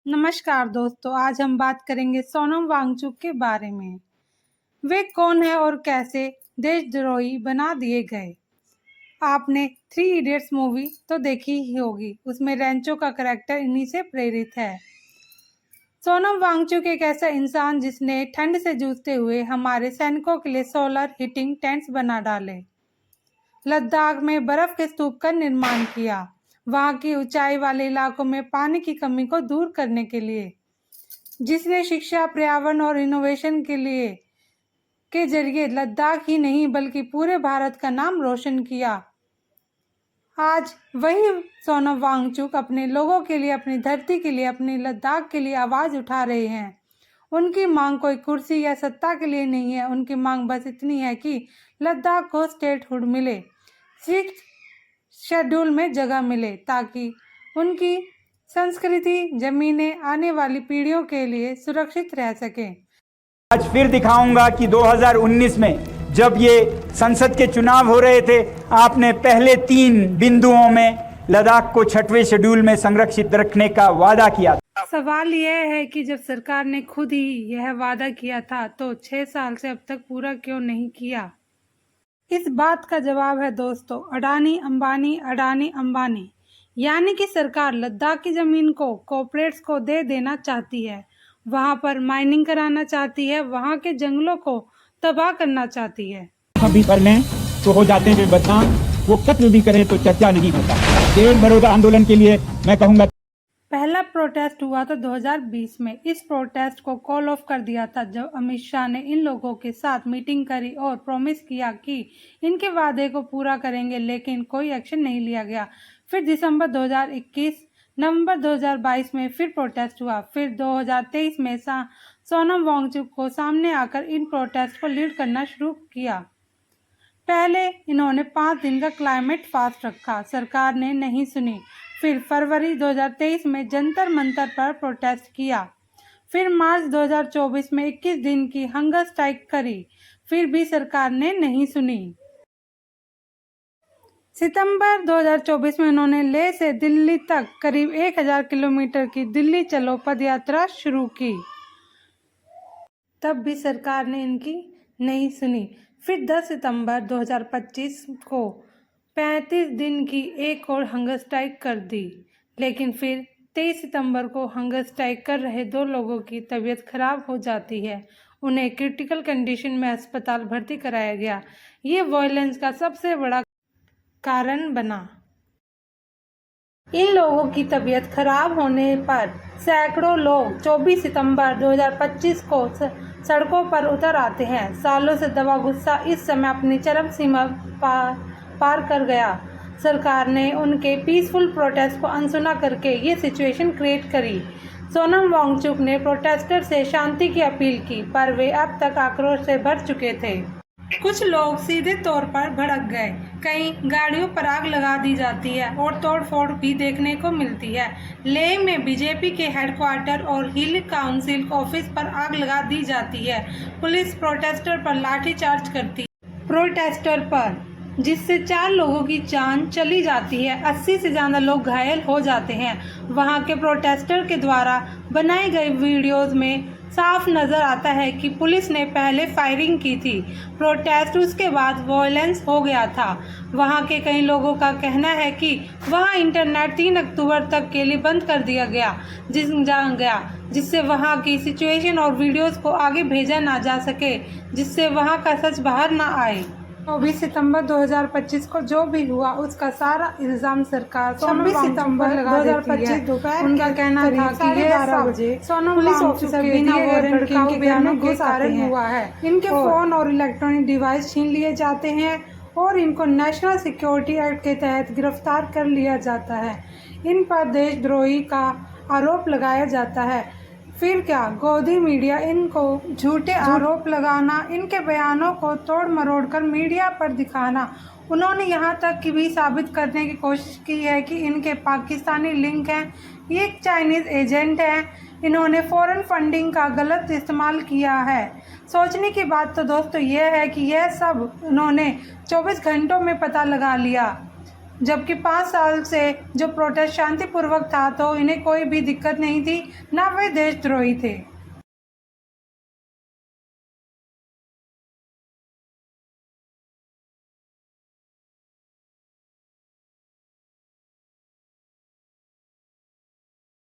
नमस्कार दोस्तों, आज हम बात करेंगे सोनम वांगचुक के बारे में। वे कौन है और कैसे देशद्रोही बना दिए गए। आपने 3 इडियट्स मूवी तो देखी ही होगी, उसमें रेंचो का करैक्टर इन्हीं से प्रेरित है। सोनम वांगचुक एक ऐसा इंसान जिसने ठंड से जूझते हुए हमारे सैनिकों के लिए सोलर हीटिंग टेंट्स बना डाले, लद्दाख में बर्फ के स्तूप का निर्माण किया, वहां की ऊंचाई वाले इलाकों में पानी की कमी को दूर करने के लिए, जिसने शिक्षा, पर्यावरण और इनोवेशन के जरिए लद्दाख ही नहीं बल्कि पूरे भारत का नाम रोशन किया। आज वही सोनम वांगचुक अपने लोगों के लिए, अपनी धरती के लिए, अपनी लद्दाख के लिए आवाज़ उठा रहे हैं। उनकी मांग कोई कुर्सी या सत्ता के लिए नहीं है, उनकी मांग बस इतनी है कि लद्दाख को स्टेटहुड मिले, 6th शेड्यूल में जगह मिले, ताकि उनकी संस्कृति, जमीनें आने वाली पीढ़ियों के लिए सुरक्षित रह सकें। आज फिर दिखाऊंगा कि 2019 में जब ये संसद के चुनाव हो रहे थे, आपने पहले 3 बिंदुओं में लद्दाख को 6वें शेड्यूल में संरक्षित रखने का वादा किया था। सवाल यह है कि जब सरकार ने खुद ही यह वादा किया था तो 6 साल से अब तक पूरा क्यों नहीं किया। इस बात का जवाब है दोस्तों, अडानी अंबानी, यानी कि सरकार लद्दाख की जमीन को कॉर्पोरेट्स को दे देना चाहती है, वहां पर माइनिंग कराना चाहती है, वहां के जंगलों को तबाह करना चाहती है। भी कर लें तो हो जाते हैं बदनाम, वो कत्ल भी करें तो चर्चा नहीं होता। देश बड़ौदा आंदोलन के लिए मैं कहूँगा, पहला प्रोटेस्ट हुआ था 2020 में। इस प्रोटेस्ट को कॉल ऑफ कर दिया था जब अमित शाह ने इन लोगों के साथ मीटिंग करी और प्रॉमिस किया कि इनके वादे को पूरा करेंगे, लेकिन कोई एक्शन नहीं लिया गया। फिर दिसंबर 2021, नवंबर 2022 में फिर प्रोटेस्ट हुआ। फिर 2023 में सोनम वांगचुक को सामने आकर इन प्रोटेस्ट को लीड करना शुरू किया। पहले इन्होंने 5 दिन का क्लाइमेट फास्ट रखा, सरकार ने नहीं सुनी। फिर फरवरी 2023 में जंतर मंतर पर प्रोटेस्ट किया। फिर मार्च 2024 में 21 दिन की हंगर स्ट्राइक करी, फिर भी सरकार ने नहीं सुनी। सितंबर 2024 में उन्होंने लेह से दिल्ली तक करीब 1000 किलोमीटर की दिल्ली चलो पदयात्रा शुरू की, तब भी सरकार ने इनकी नहीं सुनी। फिर 10 सितंबर 2025 को 35 दिन की एक और हंगर स्ट्राइक कर दी, लेकिन फिर 23 सितंबर को हंगर स्ट्राइक कर रहे 2 लोगों की तबीयत खराब हो जाती है, उन्हें क्रिटिकल कंडीशन में अस्पताल भर्ती कराया गया। ये वायलेंस का सबसे बड़ा कारण बना। इन लोगों की तबीयत खराब होने पर सैकड़ों लोग 24 सितंबर 2025 को सड़कों पर उतर आते हैं। सालों से दबा गुस्सा इस समय अपनी चरम सीमा पार कर गया। सरकार ने उनके पीसफुल प्रोटेस्ट को अनसुना करके ये सिचुएशन क्रिएट करी। सोनम वांगचुक ने प्रोटेस्टर से शांति की अपील की, पर वे अब तक आक्रोश से भर चुके थे। कुछ लोग सीधे तौर पर भड़क गए, कई गाड़ियों पर आग लगा दी जाती है और तोड़फोड़ भी देखने को मिलती है। लेह में बीजेपी के हेडक्वार्टर और हिल काउंसिल ऑफिस पर आग लगा दी जाती है। पुलिस प्रोटेस्टर पर लाठीचार्ज करती है, प्रोटेस्टर पर, जिससे 4 लोगों की जान चली जाती है, 80 से ज़्यादा लोग घायल हो जाते हैं। वहां के प्रोटेस्टर के द्वारा बनाई गई वीडियोस में साफ नज़र आता है कि पुलिस ने पहले फायरिंग की थी। प्रोटेस्ट उसके बाद वायलेंस हो गया था। वहां के कई लोगों का कहना है कि वहां इंटरनेट 3 अक्टूबर तक के लिए बंद कर दिया गया, जिससे वहां की सिचुएशन और वीडियोस को आगे भेजा ना जा सके, जिससे वहां का सच बाहर ना आए। 24 सितंबर 2025 को जो भी हुआ उसका सारा इल्जाम सरकार 26 सितंबर 2025 दोपहर उनका कहना था कि ये सब सोनम वांगचुक के बिना वारंट के बयानों के कारण हुआ है। इनके फोन और इलेक्ट्रॉनिक डिवाइस छीन लिए जाते हैं और इनको नेशनल सिक्योरिटी एक्ट के तहत गिरफ्तार कर लिया जाता है। इन पर देशद्रोही का आरोप लगाया जाता है। फिर क्या, गोदी मीडिया इनको झूठे आरोप लगाना, इनके बयानों को तोड़ मरोड़ कर मीडिया पर दिखाना। उन्होंने यहाँ तक कि भी साबित करने की कोशिश की है कि इनके पाकिस्तानी लिंक हैं, ये एक चाइनीज़ एजेंट हैं, इन्होंने फॉरेन फंडिंग का गलत इस्तेमाल किया है। सोचने की बात तो दोस्तों यह है कि यह सब उन्होंने 24 घंटों में पता लगा लिया। जबकि 5 साल से जो प्रोटेस्ट शांतिपूर्वक था तो इन्हें कोई भी दिक्कत नहीं थी, ना वे देशद्रोही थे।